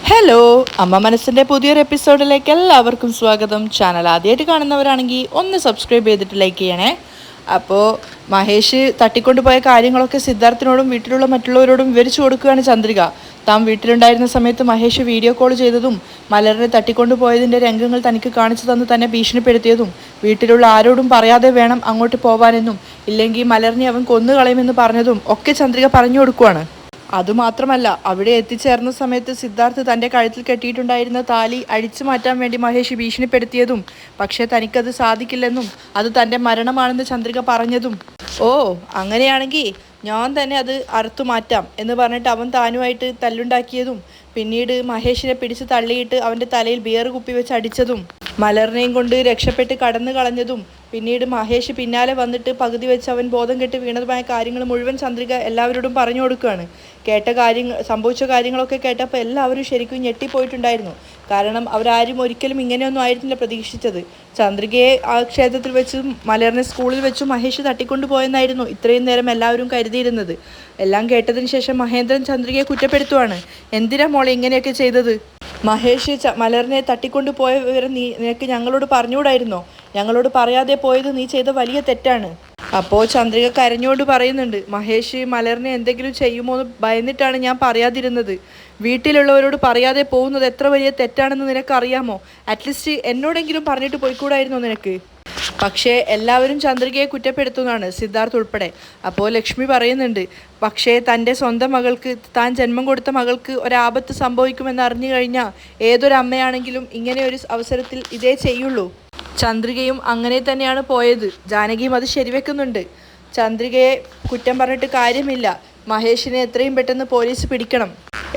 Hello, അമ്മ മനസ്സിൻ്റെ പുതിയൊരു എപ്പിസോഡിലേക്ക് എല്ലാവർക്കും സ്വാഗതം. ചാനൽ ആദ്യമായിട്ട് കാണുന്നവരാണെങ്കിൽ ഒന്ന് സബ്സ്ക്രൈബ് ചെയ്തിട്ട് ലൈക്ക് ചെയ്യണേ. അപ്പോൾ മഹേഷ് തട്ടിക്കൊണ്ടുപോയ കാര്യങ്ങളൊക്കെ സിദ്ധാർത്ഥിനോടും വീട്ടിലുള്ള മറ്റുള്ളവരോടും വിവരിച്ചു കൊടുക്കുകയാണ് ചന്ദ്രിക. താൻ വീട്ടിലുണ്ടായിരുന്ന സമയത്ത് മഹേഷ് വീഡിയോ കോൾ ചെയ്തതും മലറിനെ തട്ടിക്കൊണ്ടുപോയതിൻ്റെ രംഗങ്ങൾ തനിക്ക് കാണിച്ചു തന്ന് തന്നെ ഭീഷണിപ്പെടുത്തിയതും വീട്ടിലുള്ള ആരോടും പറയാതെ വേണം അങ്ങോട്ട് പോവാനെന്നും ഇല്ലെങ്കിൽ മലറിനെ അവൻ കൊന്നുകളയുമെന്ന് പറഞ്ഞതും ഒക്കെ ചന്ദ്രിക പറഞ്ഞു കൊടുക്കുവാണ്. അതുമാത്രമല്ല, അവിടെ എത്തിച്ചേർന്ന സമയത്ത് സിദ്ധാർത്ഥ് തൻ്റെ കഴുത്തിൽ കെട്ടിയിട്ടുണ്ടായിരുന്ന താലി അഴിച്ചു മാറ്റാൻ വേണ്ടി മഹേഷ് ഭീഷണിപ്പെടുത്തിയതും പക്ഷേ തനിക്കത് സാധിക്കില്ലെന്നും അത് തൻ്റെ മരണമാണെന്ന് ചന്ദ്രിക പറഞ്ഞതും ഓ അങ്ങനെയാണെങ്കിൽ ഞാൻ തന്നെ അത് അറുത്തു മാറ്റാം എന്ന് പറഞ്ഞിട്ട് അവൻ താനുമായിട്ട് തല്ലുണ്ടാക്കിയതും പിന്നീട് മഹേഷിനെ പിടിച്ച് തള്ളിയിട്ട് അവൻ്റെ തലയിൽ ബിയർ കുപ്പി വെച്ച് അടിച്ചതും മലറിനെയും കൊണ്ട് രക്ഷപ്പെട്ട് കടന്നു കളഞ്ഞതും പിന്നീട് മഹേഷ് പിന്നാലെ വന്നിട്ട് പകുതി വെച്ച് അവൻ ബോധം കെട്ട് വീണതുമായ കാര്യങ്ങൾ മുഴുവൻ ചന്ദ്രിക എല്ലാവരോടും പറഞ്ഞു കൊടുക്കുകയാണ്. സംഭവിച്ച കാര്യങ്ങളൊക്കെ കേട്ടപ്പോൾ എല്ലാവരും ശരിക്കും ഞെട്ടിപ്പോയിട്ടുണ്ടായിരുന്നു. കാരണം അവരാരും ഒരിക്കലും ഇങ്ങനെയൊന്നും ആയിരുന്നില്ല പ്രതീക്ഷിച്ചത്. ചന്ദ്രികയെ ആ ക്ഷേത്രത്തിൽ വെച്ചും മലറിനെ സ്കൂളിൽ വെച്ചും മഹേഷ് തട്ടിക്കൊണ്ടുപോയെന്നായിരുന്നു ഇത്രയും നേരം എല്ലാവരും കരുതിയിരുന്നത്. എല്ലാം കേട്ടതിന് ശേഷം മഹേന്ദ്രൻ ചന്ദ്രികയെ കുറ്റപ്പെടുത്തുവാണ്. എന്തിനാ മോളെ ഇങ്ങനെയൊക്കെ ചെയ്തത്? മഹേഷ് മലറിനെ തട്ടിക്കൊണ്ടുപോയ വിവരം നിനക്ക് ഞങ്ങളോട് പറഞ്ഞുകൂടായിരുന്നോ? ഞങ്ങളോട് പറയാതെ പോയത് നീ ചെയ്ത വലിയ തെറ്റാണ്. അപ്പോൾ ചന്ദ്രിക കരഞ്ഞുകൊണ്ട് പറയുന്നുണ്ട്, മഹേഷ് മലറിനെ എന്തെങ്കിലും ചെയ്യുമോ എന്ന് ഭയന്നിട്ടാണ് ഞാൻ പറയാതിരുന്നത്. വീട്ടിലുള്ളവരോട് പറയാതെ പോകുന്നത് എത്ര വലിയ തെറ്റാണെന്ന് നിനക്കറിയാമോ? അറ്റ്ലീസ്റ്റ് എന്നോടെങ്കിലും പറഞ്ഞിട്ട് പോയിക്കൂടായിരുന്നോ നിനക്ക്? പക്ഷേ എല്ലാവരും ചന്ദ്രികയെ കുറ്റപ്പെടുത്തുന്നതാണ്, സിദ്ധാർത്ഥ് ഉൾപ്പെടെ. അപ്പോൾ ലക്ഷ്മി പറയുന്നുണ്ട്, പക്ഷേ തൻ്റെ സ്വന്തം മകൾക്ക്, താൻ ജന്മം കൊടുത്ത മകൾക്ക് ഒരാപത്ത് സംഭവിക്കുമെന്ന് അറിഞ്ഞു കഴിഞ്ഞാൽ ഏതൊരമ്മയാണെങ്കിലും ഇങ്ങനെ ഒരു അവസരത്തിൽ ഇതേ ചെയ്യുള്ളൂ. ചന്ദ്രികയും അങ്ങനെ തന്നെയാണ് പോയത്. ജാനകിയും അത് ശരിവെക്കുന്നുണ്ട്. ചന്ദ്രികയെ കുറ്റം പറഞ്ഞിട്ട് കാര്യമില്ല. മഹേഷിനെ എത്രയും പെട്ടെന്ന് പോലീസ് പിടിക്കണം.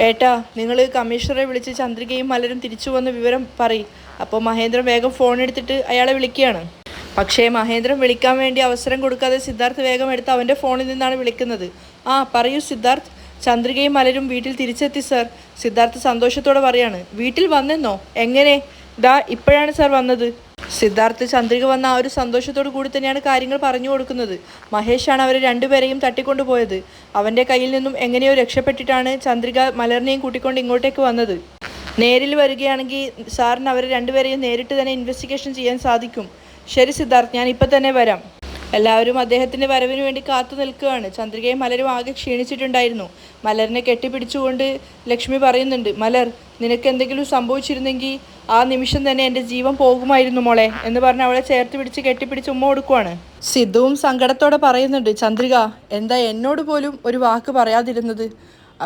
ഏട്ടാ, നിങ്ങൾ കമ്മീഷണറെ വിളിച്ച് ചന്ദ്രികയും മലരും തിരിച്ചു വന്ന വിവരം പറയും. അപ്പോൾ മഹേന്ദ്രൻ വേഗം ഫോൺ എടുത്തിട്ട് അയാളെ വിളിക്കുകയാണ്. പക്ഷേ മഹേന്ദ്രൻ വിളിക്കാൻ വേണ്ടി അവസരം കൊടുക്കാതെ സിദ്ധാർത്ഥ് വേഗം എടുത്ത് അവൻ്റെ ഫോണിൽ നിന്നാണ് വിളിക്കുന്നത്. ആ പറയൂ സിദ്ധാർത്ഥ്. ചന്ദ്രികയും മലരും വീട്ടിൽ തിരിച്ചെത്തി സർ. സിദ്ധാർത്ഥ് സന്തോഷത്തോടെ പറയാണ്. വീട്ടിൽ വന്നെന്നോ? എങ്ങനെ? ദാ ഇപ്പോഴാണ് സാർ വന്നത്. സിദ്ധാർത്ഥ് ചന്ദ്രിക വന്ന ആ ഒരു സന്തോഷത്തോടു കൂടി തന്നെയാണ് കാര്യങ്ങൾ പറഞ്ഞു കൊടുക്കുന്നത്. മഹേഷാണ് അവരെ രണ്ടുപേരെയും തട്ടിക്കൊണ്ടുപോയത്. അവൻ്റെ കയ്യിൽ നിന്നും എങ്ങനെയോ രക്ഷപ്പെട്ടിട്ടാണ് ചന്ദ്രിക മലറിനെയും കൂട്ടിക്കൊണ്ട് ഇങ്ങോട്ടേക്ക് വന്നത്. നേരിൽ വരികയാണെങ്കിൽ സാറിന് അവരെ രണ്ടുപേരെയും നേരിട്ട് തന്നെ ഇൻവെസ്റ്റിഗേഷൻ ചെയ്യാൻ സാധിക്കും. ശരി സിദ്ധാർത്ഥ്, ഞാൻ ഇപ്പം തന്നെ വരാം. എല്ലാവരും അദ്ദേഹത്തിൻ്റെ വരവിന് വേണ്ടി കാത്തു നിൽക്കുകയാണ്. ചന്ദ്രികയും മലരും ആകെ ക്ഷീണിച്ചിട്ടുണ്ടായിരുന്നു. മലറിനെ കെട്ടിപ്പിടിച്ചുകൊണ്ട് ലക്ഷ്മി പറയുന്നുണ്ട്, മലർ, നിനക്ക് എന്തെങ്കിലും സംഭവിച്ചിരുന്നെങ്കിൽ ആ നിമിഷം തന്നെ എൻ്റെ ജീവൻ പോകുമായിരുന്നു മോളെ എന്ന് പറഞ്ഞ് അവളെ ചേർത്ത് പിടിച്ച് കെട്ടിപ്പിടിച്ച് ഉമ്മ കൊടുക്കുവാണ്. സിദ്ധുവും സങ്കടത്തോടെ പറയുന്നുണ്ട്, ചന്ദ്രിക എന്താ എന്നോട് പോലും ഒരു വാക്ക് പറയാതിരുന്നത്?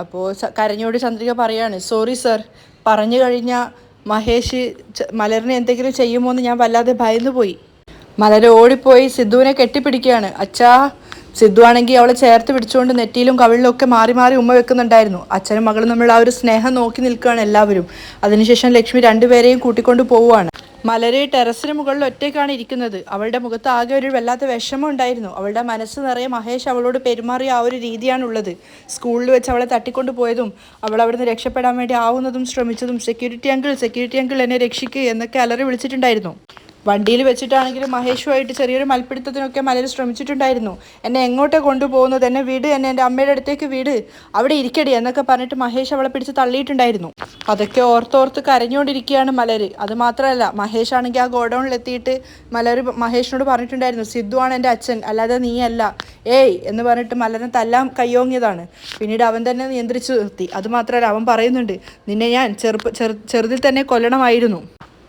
അപ്പോൾ കരഞ്ഞോട് ചന്ദ്രിക പറയാണ്, സോറി സർ, പറഞ്ഞു കഴിഞ്ഞാൽ മഹേഷ് മലറിനെ എന്തെങ്കിലും ചെയ്യുമോ എന്ന് ഞാൻ വല്ലാതെ ഭയന്നുപോയി. മലർ ഓടിപ്പോയി സിദ്ധുവിനെ കെട്ടിപ്പിടിക്കുകയാണ്. അച്ഛാ. സിദ്ധു ആണെങ്കിൽ അവളെ ചേർത്ത് പിടിച്ചുകൊണ്ട് നെറ്റിയിലും കവിളിലും ഒക്കെ മാറി മാറി ഉമ്മ വെക്കുന്നുണ്ടായിരുന്നു. അച്ഛനും മകളും തമ്മിലുള്ള ആ ഒരു സ്നേഹം നോക്കി നിൽക്കുകയാണ് എല്ലാവരും. അതിനുശേഷം ലക്ഷ്മി രണ്ടുപേരെയും കൂട്ടിക്കൊണ്ട് പോവുകയാണ്. മലര് ടെറസിന് മുകളിൽ ഒറ്റയ്ക്കാണ് ഇരിക്കുന്നത്. അവളുടെ മുഖത്ത് ആകെ ഒരു വല്ലാത്ത വിഷമം ഉണ്ടായിരുന്നു. അവളുടെ മനസ്സ് നിറയെ മഹേഷ് അവളോട് പെരുമാറിയ ആ ഒരു രീതിയാണുള്ളത്. സ്കൂളിൽ വെച്ച് അവളെ തട്ടിക്കൊണ്ടു പോയതും അവൾ അവിടുന്ന് രക്ഷപ്പെടാൻ വേണ്ടി ആവുന്നതും ശ്രമിച്ചതും സെക്യൂരിറ്റി അങ്കിൾ എന്നെ രക്ഷിക്കുക എന്നൊക്കെ അലറി വിളിച്ചിട്ടുണ്ടായിരുന്നു. വണ്ടിയിൽ വെച്ചിട്ടാണെങ്കിലും മഹേഷുമായിട്ട് ചെറിയൊരു മൽപ്പിടുത്തത്തിനൊക്കെ മലർ ശ്രമിച്ചിട്ടുണ്ടായിരുന്നു. എന്നെ എങ്ങോട്ടാണ് കൊണ്ടുപോകുന്നത്? എന്നെ വീട്, എന്നെ എൻ്റെ അമ്മയുടെ അടുത്തേക്ക് വീട്, അവിടെ ഇരിക്കടി എന്നൊക്കെ പറഞ്ഞിട്ട് മഹേഷ് അവളെ പിടിച്ച് തള്ളിയിട്ടുണ്ടായിരുന്നു. അതൊക്കെ ഓർത്തോർത്ത് കരഞ്ഞുകൊണ്ടിരിക്കുകയാണ് മലർ. അതുമാത്രമല്ല, മഹേഷ് ആണെങ്കിൽ ആ ഗോഡൗണിലെത്തിയിട്ട് മഹേഷിനോട് പറഞ്ഞിട്ടുണ്ടായിരുന്നു, സിദ്ധു ആണ് എൻ്റെ അച്ഛൻ, അല്ലാതെ നീയല്ല, ഏയ് എന്ന് പറഞ്ഞിട്ട് മലറിനെ തല്ലാൻ കയ്യോങ്ങിയതാണ്. പിന്നീട് അവൻ തന്നെ നിയന്ത്രിച്ചു നിർത്തി. അതുമാത്രമല്ല, അവൻ പറയുന്നുണ്ട്, നിന്നെ ഞാൻ ചെറുതിൽ തന്നെ കൊല്ലണമായിരുന്നു.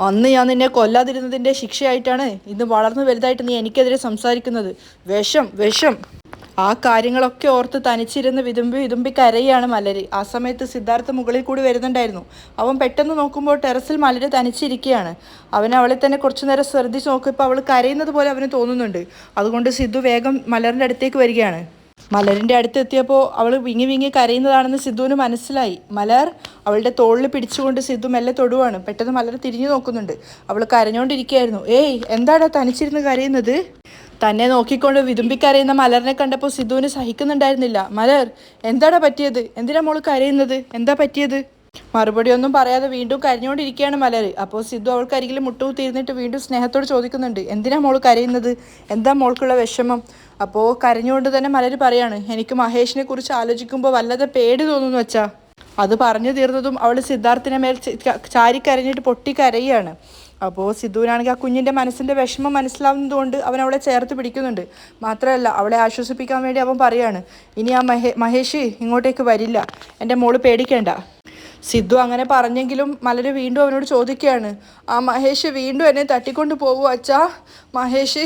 അന്ന് ഞാൻ നിന്നെ കൊല്ലാതിരുന്നതിൻ്റെ ശിക്ഷയായിട്ടാണ് ഇന്ന് വളർന്നു വലുതായിട്ട് നീ എനിക്കെതിരെ സംസാരിക്കുന്നത്. വിഷം. ആ കാര്യങ്ങളൊക്കെ ഓർത്ത് തനിച്ചിരുന്ന് വിതുമ്പി കരയാണ് മലര്. ആ സമയത്ത് സിദ്ധാർത്ഥ മുകളിൽ കൂടി വരുന്നുണ്ടായിരുന്നു. അവൻ പെട്ടെന്ന് നോക്കുമ്പോൾ ടെറസിൽ മലര് തനിച്ചിരിക്കുകയാണ്. അവൻ അവളെ തന്നെ കുറച്ചു നേരം ശ്രദ്ധിച്ച് നോക്കിയപ്പോൾ അവൾ കരയുന്നത് പോലെ അവന് തോന്നുന്നുണ്ട്. അതുകൊണ്ട് സിദ്ധു വേഗം മലറിൻ്റെ അടുത്തേക്ക് വരികയാണ്. മലരിൻ്റെ അടുത്തെത്തിയപ്പോൾ അവൾ വിങ്ങി കരയുന്നതാണെന്ന് സിദ്ധുവിന് മനസ്സിലായി. മലർ അവളുടെ തോളിൽ പിടിച്ചുകൊണ്ട് സിദ്ധു മെല്ലെ തൊടുവാണ്. പെട്ടെന്ന് മലർ തിരിഞ്ഞു നോക്കുന്നുണ്ട്. അവൾ കരഞ്ഞുകൊണ്ടിരിക്കുകയായിരുന്നു. ഏയ്, എന്താടാ തനിച്ചിരുന്ന് കരയുന്നത്? തന്നെ നോക്കിക്കൊണ്ട് വിതുമ്പിക്കരയുന്ന മലറിനെ കണ്ടപ്പോൾ സിദ്ധുവിന് സഹിക്കുന്നുണ്ടായിരുന്നില്ല. മലർ, എന്താടാ പറ്റിയത്? എന്തിനാ മോൾ കരയുന്നത്? എന്താ പറ്റിയത്? മറുപടി ഒന്നും പറയാതെ വീണ്ടും കരഞ്ഞുകൊണ്ടിരിക്കുകയാണ് മലർ. അപ്പോൾ സിദ്ധു അവൾക്കരികിൽ മുട്ടുകുത്തിയിരുന്നിട്ട് വീണ്ടും സ്നേഹത്തോട് ചോദിക്കുന്നുണ്ട്, എന്തിനാ മോൾ കരയുന്നത്? എന്താ മോൾക്കുള്ള വിഷമം? അപ്പോൾ കരഞ്ഞുകൊണ്ട് തന്നെ മലർ പറയാണ്, എനിക്ക് മഹേഷിനെ കുറിച്ച് ആലോചിക്കുമ്പോൾ വല്ലാതെ പേടി തോന്നുന്നു അച്ഛാ. അത് പറഞ്ഞു തീർന്നതും അവൾ സിദ്ധാർത്ഥിനെ മേൽ ചാരിക്കരഞ്ഞിട്ട് പൊട്ടിക്കരയാണ്. അപ്പോൾ സിദ്ധുവിനാണെങ്കിൽ ആ കുഞ്ഞിൻ്റെ മനസ്സിൻ്റെ വിഷമം മനസ്സിലാവുന്നതുകൊണ്ട് അവൻ അവളെ ചേർത്ത് പിടിക്കുന്നുണ്ട്. മാത്രമല്ല അവളെ ആശ്വസിപ്പിക്കാൻ വേണ്ടി അവൻ പറയാണ്, ഇനി ആ മഹേഷ് ഇങ്ങോട്ടേക്ക് വരില്ല, എൻ്റെ മോള് പേടിക്കേണ്ട. സിദ്ധു അങ്ങനെ പറഞ്ഞെങ്കിലും മലര് വീണ്ടും അവനോട് ചോദിക്കുകയാണ്, ആ മഹേഷ് വീണ്ടും എന്നെ തട്ടിക്കൊണ്ട് പോവൂ അച്ഛാ, മഹേഷ്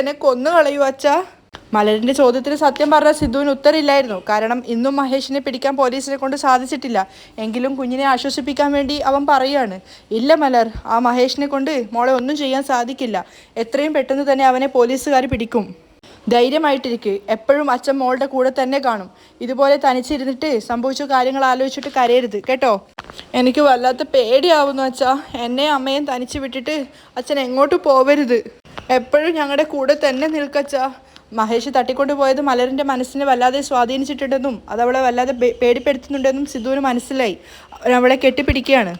എന്നെ കൊന്നു കളയൂ അച്ഛാ. മലരിൻ്റെ ചോദ്യത്തിന് സത്യം പറഞ്ഞാൽ സിദ്ധുവിന് ഉത്തരമില്ലായിരുന്നു. കാരണം ഇന്നും മഹേഷിനെ പിടിക്കാൻ പോലീസിനെ കൊണ്ട് സാധിച്ചിട്ടില്ല. എങ്കിലും കുഞ്ഞിനെ ആശ്വസിപ്പിക്കാൻ വേണ്ടി അവൻ പറയുകയാണ്, ഇല്ല മലർ, ആ മഹേഷിനെ കൊണ്ട് മോളെ ഒന്നും ചെയ്യാൻ സാധിക്കില്ല, എത്രയും പെട്ടെന്ന് തന്നെ അവനെ പോലീസുകാർ പിടിക്കും. ധൈര്യമായിട്ടിരിക്കുക, എപ്പോഴും അച്ഛൻ മോളുടെ കൂടെ തന്നെ കാണും. ഇതുപോലെ തനിച്ചിരുന്നിട്ട് സംഭവിച്ച കാര്യങ്ങൾ ആലോചിച്ചിട്ട് കരയരുത് കേട്ടോ. എനിക്ക് വല്ലാത്ത പേടിയാവുന്നു അച്ഛാ, എന്നെ അമ്മയും തനിച്ച് വിട്ടിട്ട് അച്ഛൻ എങ്ങോട്ട് പോവരുത്, എപ്പോഴും ഞങ്ങളുടെ കൂടെ തന്നെ നിൽക്കച്ചാ. മഹേഷ് തട്ടിക്കൊണ്ടു പോയത് മലരിൻ്റെ മനസ്സിനെ വല്ലാതെ സ്വാധീനിച്ചിട്ടുണ്ടെന്നും അതവളെ വല്ലാതെ പേടിപ്പെടുത്തുന്നുണ്ടെന്നും സിദ്ധുവിന് മനസ്സിലായി. അവളെ കെട്ടിപ്പിടിക്കുകയാണ്.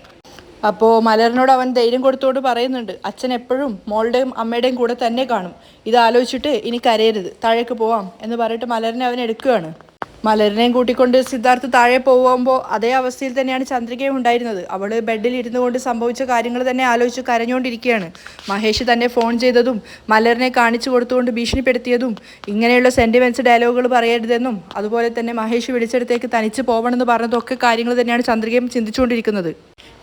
അപ്പോൾ മലറിനോട് അവൻ ധൈര്യം കൊടുത്തുകൊണ്ട് പറയുന്നുണ്ട്, അച്ഛൻ എപ്പോഴും മോളുടെയും അമ്മയുടെയും കൂടെ തന്നെ കാണും, ഇതാലോചിച്ചിട്ട് ഇനി കരയരുത്, താഴേക്ക് പോവാം എന്ന് പറഞ്ഞിട്ട് മലറിനെ അവൻ എടുക്കുകയാണ്. മലരിനെയും കൂട്ടിക്കൊണ്ട് സിദ്ധാർത്ഥ് താഴെ പോകുമ്പോൾ അതേ അവസ്ഥയിൽ തന്നെയാണ് ചന്ദ്രികയും ഉണ്ടായിരുന്നത്. അവൾ ബെഡിൽ ഇരുന്നു കൊണ്ട് സംഭവിച്ച കാര്യങ്ങൾ തന്നെ ആലോചിച്ച് കരഞ്ഞുകൊണ്ടിരിക്കുകയാണ്. മഹേഷ് തന്നെ ഫോൺ ചെയ്തതും മലറിനെ കാണിച്ചു കൊടുത്തുകൊണ്ട് ഭീഷണിപ്പെടുത്തിയതും ഇങ്ങനെയുള്ള സെൻറ്റിമെൻറ്റ്സ് ഡയലോഗുകൾ പറയരുതെന്നും അതുപോലെ തന്നെ മഹേഷ് വിളിച്ചെടുത്തേക്ക് തനിച്ച് പോകണമെന്ന് പറഞ്ഞതൊക്കെ കാര്യങ്ങൾ തന്നെയാണ് ചന്ദ്രികയും ചിന്തിച്ചുകൊണ്ടിരിക്കുന്നത്.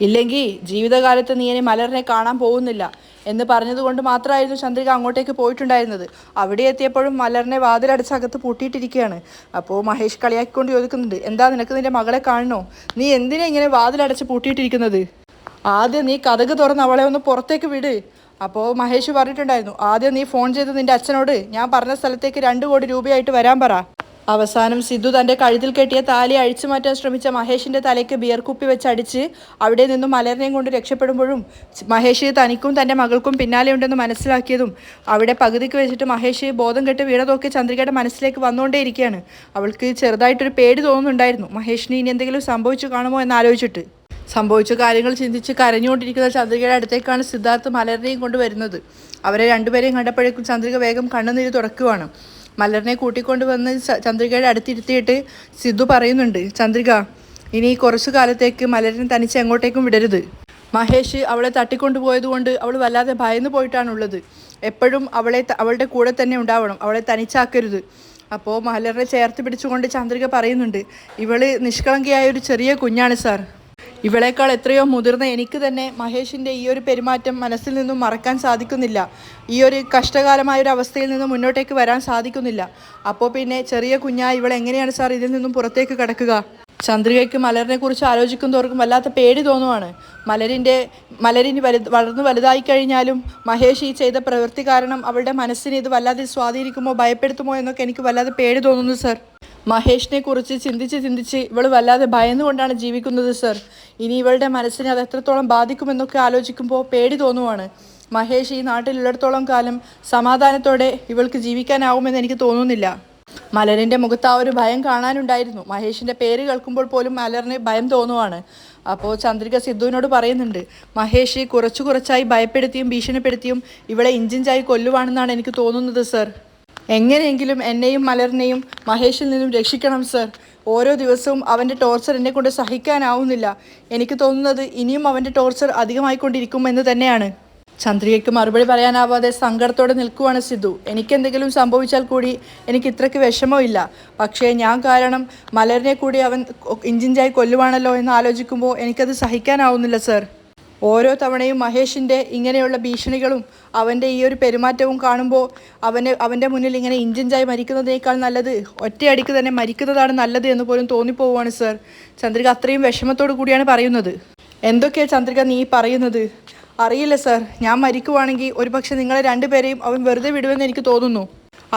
ഇല്ലെങ്കിൽ ജീവിതകാലത്ത് നീ ഇനി മലറിനെ കാണാൻ പോകുന്നില്ല എന്ന് പറഞ്ഞതുകൊണ്ട് മാത്രമായിരുന്നു ചന്ദ്രിക അങ്ങോട്ടേക്ക് പോയിട്ടുണ്ടായിരുന്നത്. അവിടെ എത്തിയപ്പോഴും മലറിനെ വാതിലടച്ച് അകത്ത് പൂട്ടിയിട്ടിരിക്കുകയാണ്. അപ്പോൾ മഹേഷ് കളിയാക്കിക്കൊണ്ട് ചോദിക്കുന്നുണ്ട്, എന്താ നിനക്ക് നിൻ്റെ മകളെ കാണണോ? നീ എന്തിനാ ഇങ്ങനെ വാതിലടച്ച് പൂട്ടിയിട്ടിരിക്കുന്നത്? ആദ്യം നീ കതക് തുറന്ന് അവളെ ഒന്ന് പുറത്തേക്ക് വിട്. അപ്പോൾ മഹേഷ് പറഞ്ഞിട്ടുണ്ടായിരുന്നു, ആദ്യം നീ ഫോൺ ചെയ്ത് നിൻ്റെ അച്ഛനോട് ഞാൻ പറഞ്ഞ സ്ഥലത്തേക്ക് 2 കോടി രൂപയായിട്ട് വരാൻ പറ. അവസാനം സിദ്ധു തൻ്റെ കഴുത്തിൽ കെട്ടിയ താലി അഴിച്ചു മാറ്റാൻ ശ്രമിച്ച മഹേഷിൻ്റെ തലയ്ക്ക് ബിയർ കുപ്പി വെച്ചടിച്ച് അവിടെ നിന്നും മലറിനെയും കൊണ്ട് രക്ഷപ്പെടുമ്പോഴും മഹേഷ് തനിക്കും തൻ്റെ മകൾക്കും പിന്നാലെയുണ്ടെന്ന് മനസ്സിലാക്കിയതും അവിടെ പകുതിക്ക് വെച്ചിട്ട് മഹേഷ് ബോധം കെട്ട് വീണതൊക്കെ ചന്ദ്രികയുടെ മനസ്സിലേക്ക് വന്നുകൊണ്ടേയിരിക്കുകയാണ്. അവൾക്ക് ചെറുതായിട്ടൊരു പേടി തോന്നുന്നുണ്ടായിരുന്നു, മഹേഷിന് ഇനി എന്തെങ്കിലും സംഭവിച്ചു കാണുമോ എന്നാലോചിച്ചിട്ട്. സംഭവിച്ച കാര്യങ്ങൾ ചിന്തിച്ച് കരഞ്ഞുകൊണ്ടിരിക്കുന്ന ചന്ദ്രികയുടെ അടുത്തേക്കാണ് സിദ്ധാർത്ഥ് മലറിനെയും കൊണ്ടുവരുന്നത്. അവരെ രണ്ടുപേരെയും കണ്ടപ്പോഴേക്കും ചന്ദ്രിക വേഗം കണ്ണുനീര് തുറക്കുവാണ്. മലറിനെ കൂട്ടിക്കൊണ്ട് വന്ന് ചന്ദ്രികയുടെ അടുത്തിരുത്തിയിട്ട് സിദ്ധു പറയുന്നുണ്ട്, ചന്ദ്രിക, ഇനി കുറച്ചു കാലത്തേക്ക് മലരിനെ തനിച്ച് എങ്ങോട്ടേക്കും വിടരുത്. മഹേഷ് അവളെ തട്ടിക്കൊണ്ടുപോയതുകൊണ്ട് അവൾ വല്ലാതെ ഭയന്നു പോയിട്ടാണുള്ളത്. എപ്പോഴും അവളുടെ കൂടെ തന്നെ ഉണ്ടാവണം, അവളെ തനിച്ചാക്കരുത്. അപ്പോൾ മലറിനെ ചേർത്ത് പിടിച്ചുകൊണ്ട് ചന്ദ്രിക പറയുന്നുണ്ട്, ഇവള് നിഷ്കളങ്കയായ ഒരു ചെറിയ കുഞ്ഞാണ് സാർ. ഇവളേക്കാൾ എത്രയോ മുതിർന്ന എനിക്ക് തന്നെ മഹേഷിൻ്റെ ഈ ഒരു പെരുമാറ്റം മനസ്സിൽ നിന്നും മറക്കാൻ സാധിക്കുന്നില്ല. ഈ ഒരു കഷ്ടകാലമായൊരു അവസ്ഥയിൽ നിന്നും മുന്നോട്ടേക്ക് വരാൻ സാധിക്കുന്നില്ല. അപ്പോൾ പിന്നെ ചെറിയ കുഞ്ഞായി ഇവൾ എങ്ങനെയാണ് സാർ ഇതിൽ നിന്നും പുറത്തേക്ക് കടക്കുക? ചന്ദ്രികയ്ക്ക് മലറിനെ കുറിച്ച് ആലോചിക്കുന്നതോർക്കും വല്ലാത്ത പേടി തോന്നുവാണ്. മലരിന് വളർന്നു വലുതായി കഴിഞ്ഞാലും മഹേഷ് ഈ ചെയ്ത പ്രവൃത്തി കാരണം അവളുടെ മനസ്സിനെ ഇത് വല്ലാതെ സ്വാധീനിക്കുമോ ഭയപ്പെടുത്തുമോ എന്നൊക്കെ എനിക്ക് വല്ലാതെ പേടി തോന്നുന്നു സർ. മഹേഷിനെ കുറിച്ച് ചിന്തിച്ച് ഇവൾ വല്ലാതെ ഭയന്നുകൊണ്ടാണ് ജീവിക്കുന്നത് സർ. ഇനി ഇവളുടെ മനസ്സിനെ അത് എത്രത്തോളം ബാധിക്കുമെന്നൊക്കെ ആലോചിക്കുമ്പോൾ പേടി തോന്നുവാണ്. മഹേഷ് ഈ നാട്ടിലുള്ളിടത്തോളം കാലം സമാധാനത്തോടെ ഇവൾക്ക് ജീവിക്കാനാവുമെന്ന് എനിക്ക് തോന്നുന്നില്ല. മലരിൻ്റെ മുഖത്ത് ആ ഒരു ഭയം കാണാനുണ്ടായിരുന്നു. മഹേഷിൻ്റെ പേര് കേൾക്കുമ്പോൾ പോലും മലറിന് ഭയം തോന്നുവാണ്. അപ്പോൾ ചന്ദ്രിക സിദ്ധുവിനോട് പറയുന്നുണ്ട്, മഹേഷ് കുറച്ചായി ഭയപ്പെടുത്തിയും ഭീഷണിപ്പെടുത്തിയും ഇവളെ ഇഞ്ചിഞ്ചായി കൊല്ലുവാണെന്നാണ് എനിക്ക് തോന്നുന്നത് സർ. എങ്ങനെയെങ്കിലും എന്നെയും മലറിനെയും മഹേഷിൽ നിന്നും രക്ഷിക്കണം സർ. ഓരോ ദിവസവും അവൻ്റെ ടോർച്ചർ എന്നെ കൊണ്ട് സഹിക്കാനാവുന്നില്ല. എനിക്ക് തോന്നുന്നത് ഇനിയും അവൻ്റെ ടോർച്ചർ അധികമായിക്കൊണ്ടിരിക്കുമെന്ന് തന്നെയാണ്. ചന്ദ്രികയ്ക്ക് മറുപടി പറയാനാവാതെ സങ്കടത്തോടെ നിൽക്കുവാണ് സിദ്ധു. എനിക്കെന്തെങ്കിലും സംഭവിച്ചാൽ കൂടി എനിക്ക് ഇത്രയ്ക്ക് വിഷമമില്ല. പക്ഷേ ഞാൻ കാരണം മലറിനെ കൂടി അവൻ ഇഞ്ചിഞ്ചായി കൊല്ലുവാണല്ലോ എന്ന് ആലോചിക്കുമ്പോൾ എനിക്കത് സഹിക്കാനാവുന്നില്ല സർ. ഓരോ തവണയും മഹേഷിൻ്റെ ഇങ്ങനെയുള്ള ഭീഷണികളും അവൻ്റെ ഈ ഒരു പെരുമാറ്റവും കാണുമ്പോൾ അവൻ്റെ മുന്നിൽ ഇങ്ങനെ ഇഞ്ചിഞ്ചായി മരിക്കുന്നതിനേക്കാൾ നല്ലത് ഒറ്റയടിക്ക് തന്നെ മരിക്കുന്നതാണ് നല്ലത് എന്ന് പോലും തോന്നിപ്പോവുകയാണ് സർ. ചന്ദ്രിക അത്രയും വിഷമത്തോടു കൂടിയാണ് പറയുന്നത്. എന്തൊക്കെയാണ് ചന്ദ്രിക നീ പറയുന്നത്? അറിയില്ല സർ, ഞാൻ മരിക്കുവാണെങ്കിൽ ഒരുപക്ഷെ നിങ്ങളെ രണ്ടുപേരെയും അവൻ വെറുതെ വിടുമെന്ന് എനിക്ക് തോന്നുന്നു.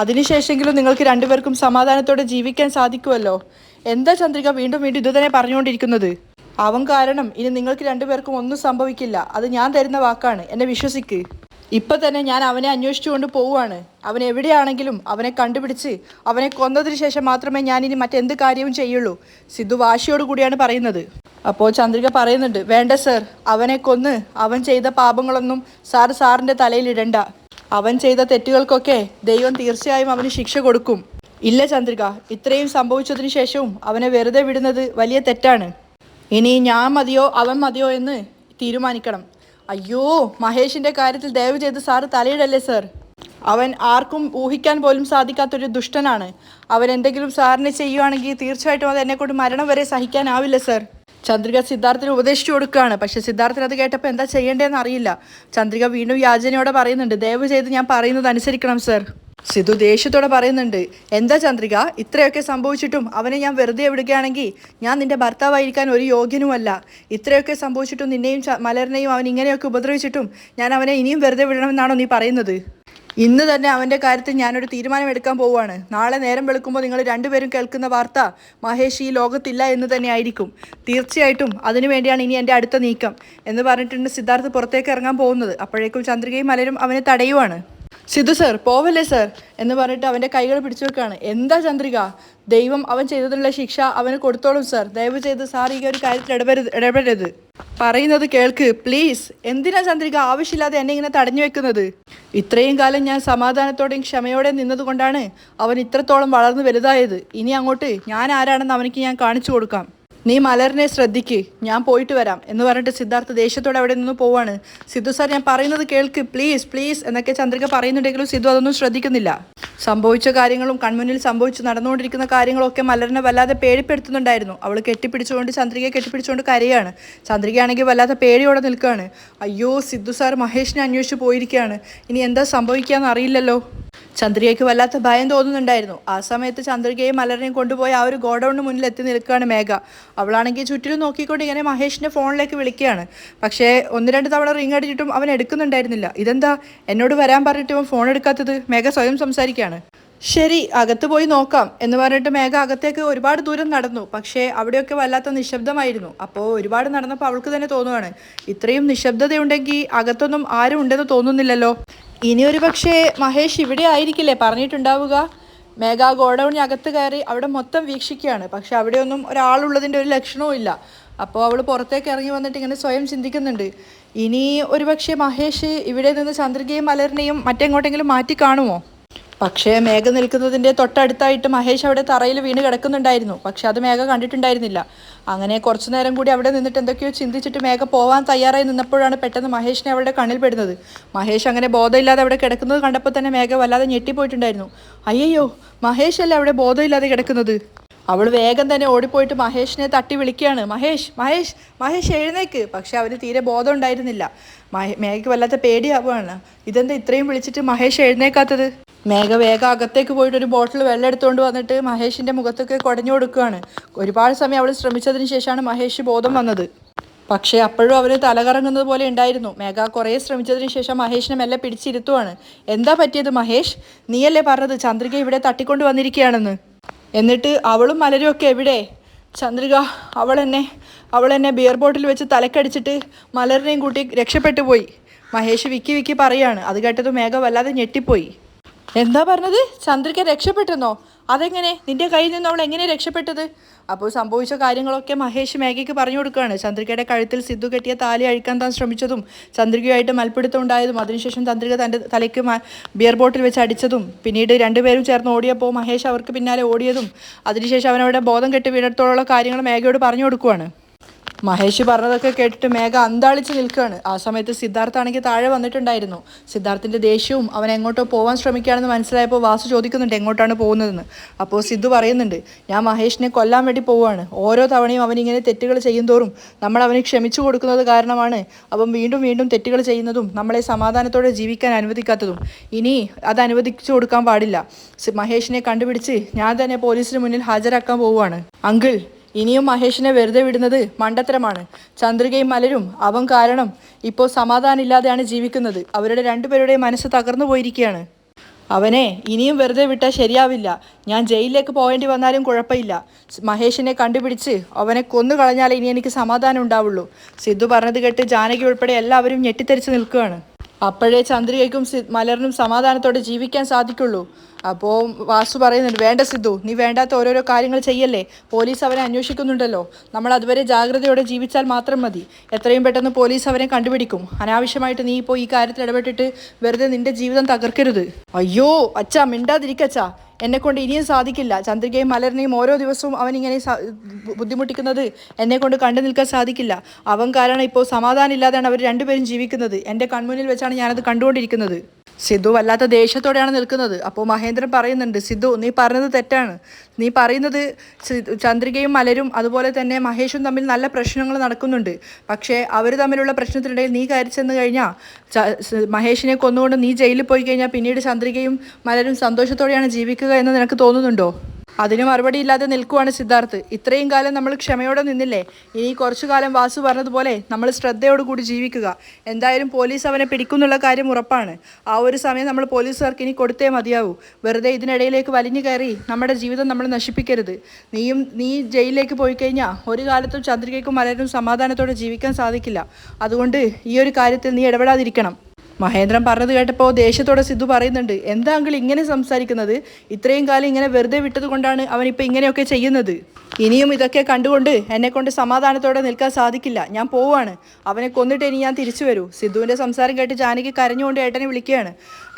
അതിനുശേഷമെങ്കിലും നിങ്ങൾക്ക് രണ്ടുപേർക്കും സമാധാനത്തോടെ ജീവിക്കാൻ സാധിക്കുമല്ലോ. എന്താ ചന്ദ്രിക വീണ്ടും ഇത് തന്നെ പറഞ്ഞുകൊണ്ടിരിക്കുന്നത്? അവൻ കാരണം ഇനി നിങ്ങൾക്ക് രണ്ടുപേർക്കും ഒന്നും സംഭവിക്കില്ല. അത് ഞാൻ തരുന്ന വാക്കാണ്, എന്നെ വിശ്വസിക്ക്. ഇപ്പം തന്നെ ഞാൻ അവനെ അന്വേഷിച്ചുകൊണ്ട് പോവുകയാണ്. അവൻ എവിടെയാണെങ്കിലും അവനെ കണ്ടുപിടിച്ച് അവനെ കൊന്നതിന് ശേഷം മാത്രമേ ഞാനിനി മറ്റെന്ത് കാര്യവും ചെയ്യുള്ളൂ. സിദ്ധു വാശിയോടുകൂടിയാണ് പറയുന്നത്. അപ്പോൾ ചന്ദ്രിക പറയുന്നുണ്ട്, വേണ്ട സർ, അവനെ കൊന്ന് അവൻ ചെയ്ത പാപങ്ങളൊന്നും സാറിൻ്റെ തലയിലിടണ്ട. അവൻ ചെയ്ത തെറ്റുകൾക്കൊക്കെ ദൈവം തീർച്ചയായും അവന് ശിക്ഷ കൊടുക്കും. ഇല്ല ചന്ദ്രിക, ഇത്രയും സംഭവിച്ചതിന് ശേഷവും അവനെ വെറുതെ വിടുന്നത് വലിയ തെറ്റാണ്. ഇനി ഞാൻ മതിയോ അവൻ മതിയോ എന്ന് തീരുമാനിക്കണം. അയ്യോ, മഹേഷിൻ്റെ കാര്യത്തിൽ ദയവ് ചെയ്ത് സാറ് തലയിടല്ലേ സർ. അവൻ ആർക്കും ഊഹിക്കാൻ പോലും സാധിക്കാത്തൊരു ദുഷ്ടനാണ്. അവൻ എന്തെങ്കിലും സാറിന് ചെയ്യുവാണെങ്കിൽ തീർച്ചയായിട്ടും അത് എന്നെക്കൊണ്ട് മരണം വരെ സഹിക്കാനാവില്ല സർ. ചന്ദ്രിക സിദ്ധാർത്ഥിന് ഉപദേശിച്ചു കൊടുക്കുകയാണ്. പക്ഷെ സിദ്ധാർത്ഥിന് അത് കേട്ടപ്പോൾ എന്താ ചെയ്യേണ്ടതെന്ന് അറിയില്ല. ചന്ദ്രിക വീണ്ടും യാചനയോടെ പറയുന്നുണ്ട്, ദയവ് ചെയ്ത് ഞാൻ പറയുന്നത് അനുസരിക്കണം സർ. സിധു ദേഷ്യത്തോടെ പറയുന്നുണ്ട്, എന്താ ചന്ദ്രിക, ഇത്രയൊക്കെ സംഭവിച്ചിട്ടും അവനെ ഞാൻ വെറുതെ വിടുകയാണെങ്കിൽ ഞാൻ നിന്റെ ഭർത്താവായിരിക്കാൻ ഒരു യോഗ്യനുമല്ല. ഇത്രയൊക്കെ സംഭവിച്ചിട്ടും നിന്നെയും മലറിനെയും അവൻ ഇങ്ങനെയൊക്കെ ഉപദ്രവിച്ചിട്ടും ഞാൻ അവനെ ഇനിയും വെറുതെ വിടണമെന്നാണോ നീ പറയുന്നത്? ഇന്ന് തന്നെ അവൻ്റെ കാര്യത്തിൽ ഞാനൊരു തീരുമാനമെടുക്കാൻ പോവുകയാണ്. നാളെ നേരം വെളുക്കുമ്പോൾ നിങ്ങൾ രണ്ടുപേരും കേൾക്കുന്ന വാർത്ത മഹേഷ് ഈ ലോകത്തില്ല എന്ന് തന്നെ ആയിരിക്കും. തീർച്ചയായിട്ടും അതിനു വേണ്ടിയാണ് ഇനി എൻ്റെ അടുത്ത നീക്കം എന്ന് പറഞ്ഞിട്ടുണ്ട് സിദ്ധാർത്ഥ് പുറത്തേക്ക് ഇറങ്ങാൻ പോകുന്നത്. അപ്പോഴേക്കും ചന്ദ്രികയും മലരും അവനെ തടയുവാണ്. സിധു സർ പോവല്ലേ സർ എന്ന് പറഞ്ഞിട്ട് അവൻ്റെ കൈകൾ പിടിച്ചു വെക്കുകയാണ്. എന്താ ചന്ദ്രിക, ദൈവം അവൻ ചെയ്തതിനുള്ള ശിക്ഷ അവന് കൊടുത്തോളും സർ. ദയവ് ചെയ്ത് സാർ ഈ ഒരു കാര്യത്തിൽ ഇടപെടരുത്. പറയുന്നത് കേൾക്ക് പ്ലീസ്. എന്തിനാ ചന്ദ്രിക ആവശ്യമില്ലാതെ എന്നെ ഇങ്ങനെ തടഞ്ഞു വെക്കുന്നത്? ഇത്രയും കാലം ഞാൻ സമാധാനത്തോടെയും ക്ഷമയോടെ നിന്നതുകൊണ്ടാണ് അവൻ ഇത്രത്തോളം വളർന്നു വലുതായത്. ഇനി അങ്ങോട്ട് ഞാൻ ആരാണെന്ന് അവനിക്ക് ഞാൻ കാണിച്ചു കൊടുക്കാം. നീ മലറിനെ ശ്രദ്ധിക്ക്, ഞാൻ പോയിട്ട് വരാം എന്ന് പറഞ്ഞിട്ട് സിദ്ധാർത്ഥ് ദേഷ്യത്തോടെ അവിടെ നിന്ന് പോവാണ്. സിധു സാർ ഞാൻ പറയുന്നത് കേൾക്ക് പ്ലീസ് പ്ലീസ് എന്നൊക്കെ ചന്ദ്രിക പറയുന്നുണ്ടെങ്കിലും സിധു അതൊന്നും ശ്രദ്ധിക്കുന്നില്ല. സംഭവിച്ച കാര്യങ്ങളും കൺമുന്നിൽ സംഭവിച്ച് നടന്നുകൊണ്ടിരിക്കുന്ന കാര്യങ്ങളൊക്കെ മലറിനെ വല്ലാതെ പേടിപ്പെടുത്തുന്നുണ്ടായിരുന്നു. അവൾ കെട്ടിപ്പിടിച്ചുകൊണ്ട് ചന്ദ്രികയെ കെട്ടിപ്പിടിച്ചുകൊണ്ട് കരയാണ്. ചന്ദ്രികയാണെങ്കിൽ വല്ലാതെ പേടിയോടെ നിൽക്കുകയാണ്. അയ്യോ, സിധു സാർ മഹേഷിനെ അന്വേഷിച്ച് പോയിരിക്കുകയാണ്, ഇനി എന്താ സംഭവിക്കാന്ന് അറിയില്ലല്ലോ. ചന്ദ്രികയ്ക്ക് വല്ലാത്ത ഭയം തോന്നുന്നുണ്ടായിരുന്നു. ആ സമയത്ത് ചന്ദ്രികയും മലറിനെയും കൊണ്ടുപോയി ആ ഒരു ഗോഡൌണിന് മുന്നിൽ എത്തി നിൽക്കുകയാണ് മേഘ. അവളാണെങ്കിൽ ചുറ്റിലും നോക്കിക്കൊണ്ട് ഇങ്ങനെ മഹേഷിൻ്റെ ഫോണിലേക്ക് വിളിക്കുകയാണ്. പക്ഷേ 1-2 തവണ റിങ് അടിച്ചിട്ടും അവൻ എടുക്കുന്നുണ്ടായിരുന്നില്ല. ഇതെന്താ എന്നോട് വരാൻ പറഞ്ഞിട്ട് അവൻ ഫോൺ എടുക്കാത്തത്? മേഘ സ്വയം സംസാരിക്കുകയാണ്. ശരി, അകത്ത് പോയി നോക്കാം എന്ന് പറഞ്ഞിട്ട് മേഘ അകത്തേക്ക് ഒരുപാട് ദൂരം നടന്നു. പക്ഷേ അവിടെയൊക്കെ വല്ലാത്ത നിശബ്ദമായിരുന്നു. അപ്പോൾ ഒരുപാട് നടന്നപ്പോൾ അവൾക്ക് തന്നെ തോന്നുകയാണ്, ഇത്രയും നിശബ്ദതയുണ്ടെങ്കിൽ അകത്തൊന്നും ആരും ഉണ്ടെന്ന് തോന്നുന്നില്ലല്ലോ. ഇനി ഒരു പക്ഷേ മഹേഷ് ഇവിടെ ആയിരിക്കില്ലേ പറഞ്ഞിട്ടുണ്ടാവുക. മേഘ ഗോഡൌണിന് അകത്ത് കയറി അവിടെ മൊത്തം വീക്ഷിക്കുകയാണ്. പക്ഷെ അവിടെയൊന്നും ഒരാളുള്ളതിൻ്റെ ഒരു ലക്ഷണവും ഇല്ല. അപ്പോൾ അവൾ പുറത്തേക്ക് ഇറങ്ങി വന്നിട്ട് ഇങ്ങനെ സ്വയം ചിന്തിക്കുന്നുണ്ട്, ഇനി ഒരു പക്ഷേ മഹേഷ് ഇവിടെ നിന്ന് ചന്ദ്രികയും മലറിനെയും മറ്റെങ്ങോട്ടെങ്കിലും മാറ്റി കാണുമോ? പക്ഷേ മേഘ നിൽക്കുന്നതിൻ്റെ തൊട്ടടുത്തായിട്ട് മഹേഷ് അവിടെ തറയിൽ വീണ് കിടക്കുന്നുണ്ടായിരുന്നു. പക്ഷെ അത് മേഘ കണ്ടിട്ടുണ്ടായിരുന്നില്ല. അങ്ങനെ കുറച്ചു നേരം കൂടി അവിടെ നിന്നിട്ട് എന്തൊക്കെയോ ചിന്തിച്ചിട്ട് മേഘ പോവാൻ തയ്യാറായി നിന്നപ്പോഴാണ് പെട്ടെന്ന് മഹേഷിനെ അവളുടെ കണ്ണിൽ പെടുന്നത്. മഹേഷ് അങ്ങനെ ബോധമില്ലാതെ അവിടെ കിടക്കുന്നത് കണ്ടപ്പോൾ തന്നെ മേഘ വല്ലാതെ ഞെട്ടിപ്പോയിട്ടുണ്ടായിരുന്നു. അയ്യോ, മഹേഷ് അല്ലേ അവിടെ ബോധമില്ലാതെ കിടക്കുന്നത്? അവൾ വേഗം തന്നെ ഓടിപ്പോയിട്ട് മഹേഷിനെ തട്ടി വിളിക്കുകയാണ്, മഹേഷ് മഹേഷ് മഹേഷ് എഴുന്നേക്ക്. പക്ഷെ അവന് തീരെ ബോധം ഉണ്ടായിരുന്നില്ല. മേഘയ്ക്ക് വല്ലാത്ത പേടിയാവുകയാണ്. ഇതെന്താ ഇത്രയും വിളിച്ചിട്ട് മഹേഷ് എഴുന്നേക്കാത്തത്? മേഘ വേഗം അകത്തേക്ക് പോയിട്ട് ഒരു ബോട്ടിൽ വെള്ളം എടുത്തുകൊണ്ട് വന്നിട്ട് മഹേഷിൻ്റെ മുഖത്തൊക്കെ കുടഞ്ഞു കൊടുക്കുകയാണ്. ഒരുപാട് സമയം അവൾ ശ്രമിച്ചതിന് ശേഷമാണ് മഹേഷ് ബോധം വന്നത്. പക്ഷേ അപ്പോഴും അവന് തലകറങ്ങുന്നത് പോലെ ഉണ്ടായിരുന്നു. മേഘ കുറേ ശ്രമിച്ചതിന് ശേഷം മഹേഷിനെ മെല്ലെ പിടിച്ചിരുത്തുവാണ്. എന്താ പറ്റിയത് മഹേഷ്? നീയല്ലേ പറഞ്ഞത് ചന്ദ്രിക ഇവിടെ തട്ടിക്കൊണ്ട് വന്നിരിക്കുകയാണെന്ന്? എന്നിട്ട് അവളും മലരും ഒക്കെ എവിടെ? ചന്ദ്രിക അവളെന്നെ ബിയർ ബോട്ടിൽ വെച്ച് തലക്കടിച്ചിട്ട് മലറിനെയും കൂട്ടി രക്ഷപ്പെട്ടു പോയി. മഹേഷ് വിക്കി പറയാണ്. അത് കേട്ടത് മേഘ വല്ലാതെ ഞെട്ടിപ്പോയി. എന്താ പറഞ്ഞത്? ചന്ദ്രിക രക്ഷപ്പെട്ടെന്നോ? അതെങ്ങനെ? നിന്റെ കയ്യിൽ നിന്ന് അവൾ എങ്ങനെ രക്ഷപ്പെട്ടത്? അപ്പോൾ സംഭവിച്ച കാര്യങ്ങളൊക്കെ മഹേഷ് മേഘയ്ക്ക് പറഞ്ഞു കൊടുക്കുകയാണ്. ചന്ദ്രികയുടെ കഴുത്തിൽ സിദ്ധു കെട്ടിയ താലി അഴിക്കാൻ താൻ ശ്രമിച്ചതും ചന്ദ്രികയായിട്ട് മൽപ്പിടുത്തം ഉണ്ടായതും അതിനുശേഷം ചന്ദ്രിക തൻ്റെ തലയ്ക്ക് ബിയർ ബോട്ടിൽ വെച്ച് അടിച്ചതും പിന്നീട് രണ്ടുപേരും ചേർന്ന് ഓടിയപ്പോൾ മഹേഷ് അവർക്ക് പിന്നാലെ ഓടിയതും അതിനുശേഷം അവനവിടെ ബോധം കെട്ടി വീണിടത്തോളം കാര്യങ്ങൾ മേഘയോട് പറഞ്ഞു കൊടുക്കുകയാണ്. മഹേഷ് പറഞ്ഞതൊക്കെ കേട്ടിട്ട് മേഘ അന്താളിച്ച് നിൽക്കുകയാണ്. ആ സമയത്ത് സിദ്ധാർത്ഥാണെങ്കിൽ താഴെ വന്നിട്ടുണ്ടായിരുന്നു. സിദ്ധാർത്ഥിൻ്റെ ദേഷ്യവും അവൻ എങ്ങോട്ടോ പോകാൻ ശ്രമിക്കുകയാണെന്ന് മനസ്സിലായപ്പോൾ വാസു ചോദിക്കുന്നുണ്ട് എങ്ങോട്ടാണ് പോകുന്നതെന്ന്. അപ്പോൾ സിദ്ധു പറയുന്നുണ്ട്, ഞാൻ മഹേഷിനെ കൊല്ലാൻ വേണ്ടി പോവുകയാണ്. ഓരോ തവണയും അവനിങ്ങനെ തെറ്റുകൾ ചെയ്യുന്തോറും നമ്മൾ അവന് ക്ഷമിച്ചു കൊടുക്കുന്നത് കാരണമാണ് അവൻ വീണ്ടും വീണ്ടും തെറ്റുകൾ ചെയ്യുന്നതും നമ്മളെ സമാധാനത്തോടെ ജീവിക്കാൻ അനുവദിക്കാത്തതും. ഇനി അത് അനുവദിച്ചു കൊടുക്കാൻ പാടില്ല. മഹേഷിനെ കണ്ടുപിടിച്ച് ഞാൻ തന്നെ പോലീസിന് മുന്നിൽ ഹാജരാക്കാൻ പോവുകയാണ്. അങ്കിൾ, ഇനിയും മഹേഷിനെ വെറുതെ വിടുന്നത് മണ്ടത്തരമാണ്. ചന്ദ്രികയും മലരും അവൻ കാരണം ഇപ്പോൾ സമാധാനമില്ലാതെയാണ് ജീവിക്കുന്നത്. അവരുടെ രണ്ടുപേരുടെയും മനസ്സ് തകർന്നു പോയിരിക്കുകയാണ്. അവനെ ഇനിയും വെറുതെ വിട്ടാൽ ശരിയാവില്ല. ഞാൻ ജയിലിലേക്ക് പോകേണ്ടി വന്നാലും കുഴപ്പമില്ല. മഹേഷിനെ കണ്ടുപിടിച്ച് അവനെ കൊന്നു കളഞ്ഞാലേ ഇനി എനിക്ക് സമാധാനം ഉണ്ടാവുള്ളൂ. സിദ്ധു പറഞ്ഞത് കേട്ട് ജാനകി ഉൾപ്പെടെ എല്ലാവരും ഞെട്ടിത്തെറിച്ച് നിൽക്കുകയാണ്. അപ്പോഴേ ചന്ദ്രികയ്ക്കും മലറിനും സമാധാനത്തോടെ ജീവിക്കാൻ സാധിക്കുള്ളൂ. അപ്പോൾ വാസു പറയുന്നുണ്ട്, വേണ്ട സിദ്ധു, നീ വേണ്ടാത്ത ഓരോരോ കാര്യങ്ങൾ ചെയ്യല്ലേ, പോലീസ് അവനെ അന്വേഷിക്കുന്നുണ്ടല്ലോ, നമ്മൾ അതുവരെ ജാഗ്രതയോടെ ജീവിച്ചാൽ മാത്രം മതി, എത്രയും പെട്ടെന്ന് പോലീസ് അവനെ കണ്ടുപിടിക്കും, അനാവശ്യമായിട്ട് നീ ഇപ്പോൾ ഈ കാര്യത്തിൽ ഇടപെട്ടിട്ട് വെറുതെ നിന്റെ ജീവിതം തകർക്കരുത്. അയ്യോ അച്ഛാ, മിണ്ടാതിരിക്കച്ചാ, എന്നെക്കൊണ്ട് ഇനിയും സാധിക്കില്ല, ചന്ദ്രികയും മലറിനെയും ഓരോ ദിവസവും അവൻ ഇങ്ങനെ ബുദ്ധിമുട്ടിക്കുന്നത് എന്നെക്കൊണ്ട് കണ്ടു നിൽക്കാൻ സാധിക്കില്ല. അവൻ കാരണം ഇപ്പോൾ സമാധാനം ഇല്ലാതെയാണ് അവർ രണ്ടുപേരും ജീവിക്കുന്നത്, എൻ്റെ കൺമുന്നിൽ വെച്ചാണ് ഞാനത് കണ്ടുകൊണ്ടിരിക്കുന്നത്. സിദ്ധു വല്ലാത്ത ദേഷ്യത്തോടെയാണ് നിൽക്കുന്നത്. അപ്പോൾ മഹേന്ദ്രൻ പറയുന്നുണ്ട്, സിദ്ധു നീ പറഞ്ഞത് തെറ്റാണ്, നീ പറയുന്നത് ചന്ദ്രികയും മലരും അതുപോലെ തന്നെ മഹേഷും തമ്മിൽ നല്ല പ്രശ്നങ്ങൾ നടക്കുന്നുണ്ട്, പക്ഷേ അവർ തമ്മിലുള്ള പ്രശ്നത്തിനിടയിൽ നീ കയറി ചെന്ന് കഴിഞ്ഞാൽ മഹേഷിനെ കൊന്നുകൊണ്ട് നീ ജയിലിൽ പോയി കഴിഞ്ഞാൽ പിന്നീട് ചന്ദ്രികയും മലരും സന്തോഷത്തോടെയാണ് ജീവിക്കുക എന്ന് നിനക്ക് തോന്നുന്നുണ്ടോ? അതിന് മറുപടിയില്ലാതെ നിൽക്കുവാണ് സിദ്ധാർത്ഥ്. ഇത്രയും കാലം നമ്മൾ ക്ഷമയോടെ നിന്നില്ലേ, ഇനി കുറച്ചു കാലം വാസു പറഞ്ഞതുപോലെ നമ്മൾ ശ്രദ്ധയോടുകൂടി ജീവിക്കുക. എന്തായാലും പോലീസ് അവനെ പിടിക്കുന്നുള്ള കാര്യം ഉറപ്പാണ്. ആ ഒരു സമയം നമ്മൾ പോലീസുകാർക്ക് ഇനി കൊടുത്തേ മതിയാവൂ. വെറുതെ ഇതിനിടയിലേക്ക് വലിഞ്ഞു കയറി നമ്മുടെ ജീവിതം നമ്മൾ നശിപ്പിക്കരുത്. നീ ജയിലിലേക്ക് പോയി കഴിഞ്ഞാൽ ഒരു കാലത്തും ചന്ദ്രികയ്ക്കും മലരും സമാധാനത്തോടെ ജീവിക്കാൻ സാധിക്കില്ല. അതുകൊണ്ട് ഈ ഒരു കാര്യത്തിൽ നീ ഇടപെടാതിരിക്കണം. മഹേന്ദ്രൻ പറഞ്ഞത് കേട്ടപ്പോൾ ദേഷ്യത്തോടെ സിദ്ധു പറയുന്നുണ്ട്, എന്താ അങ്കിൾ ഇങ്ങനെ സംസാരിക്കുന്നത്? ഇത്രയും കാലം ഇങ്ങനെ വെറുതെ വിട്ടത് കൊണ്ടാണ് അവനിപ്പോൾ ഇങ്ങനെയൊക്കെ ചെയ്യുന്നത്. ഇനിയും ഇതൊക്കെ കണ്ടുകൊണ്ട് എന്നെക്കൊണ്ട് സമാധാനത്തോടെ നിൽക്കാൻ സാധിക്കില്ല, ഞാൻ പോവാണ്, അവനെ കൊന്നിട്ട് ഇനി ഞാൻ തിരിച്ചു വരൂ. സിദ്ധുവിൻ്റെ സംസാരം കേട്ട് ജാനകി കരഞ്ഞുകൊണ്ട് ഏട്ടനെ വിളിക്കുകയാണ്.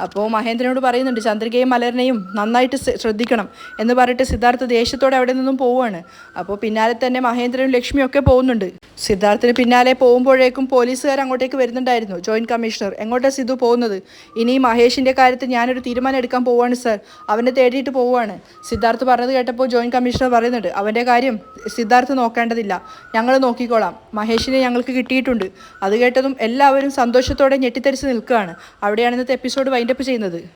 അപ്പോൾ മഹേന്ദ്രനോട് പറയുന്നുണ്ട്, ചന്ദ്രികയും മലറിനെയും നന്നായിട്ട് ശ്രദ്ധിക്കണം എന്ന് പറഞ്ഞിട്ട് സിദ്ധാർത്ഥ് ദേഷ്യത്തോടെ അവിടെ നിന്നും പോവുകയാണ്. അപ്പോൾ പിന്നാലെ തന്നെ മഹേന്ദ്രനും ലക്ഷ്മിയൊക്കെ പോകുന്നുണ്ട്. സിദ്ധാർത്ഥിന് പിന്നാലെ പോകുമ്പോഴേക്കും പോലീസുകാർ അങ്ങോട്ടേക്ക് വരുന്നുണ്ടായിരുന്നു. ജോയിൻറ്റ് കമ്മീഷണർ, എങ്ങോട്ടാണ് സിദ്ധു പോകുന്നത്? ഇനി മഹേഷിൻ്റെ കാര്യത്തിൽ ഞാനൊരു തീരുമാനം എടുക്കാൻ പോവുകയാണ് സർ, അവനെ തേടിയിട്ട് പോവുകയാണ്. സിദ്ധാർത്ഥ് പറഞ്ഞത് കേട്ടപ്പോൾ ജോയിൻറ്റ് കമ്മീഷണർ പറയുന്നുണ്ട്, അവൻ്റെ കാര്യം സിദ്ധാർത്ഥ് നോക്കേണ്ടതില്ല, ഞങ്ങൾ നോക്കിക്കോളാം, മഹേഷിനെ ഞങ്ങൾക്ക് കിട്ടിയിട്ടുണ്ട്. അത് കേട്ടതും എല്ലാവരും സന്തോഷത്തോടെ ഞെട്ടിത്തെറിച്ച് നിൽക്കുകയാണ്. അവിടെയാണ് ഇന്നത്തെ എപ്പിസോഡ് വൈൻഡപ്പ് ചെയ്യുന്നത്.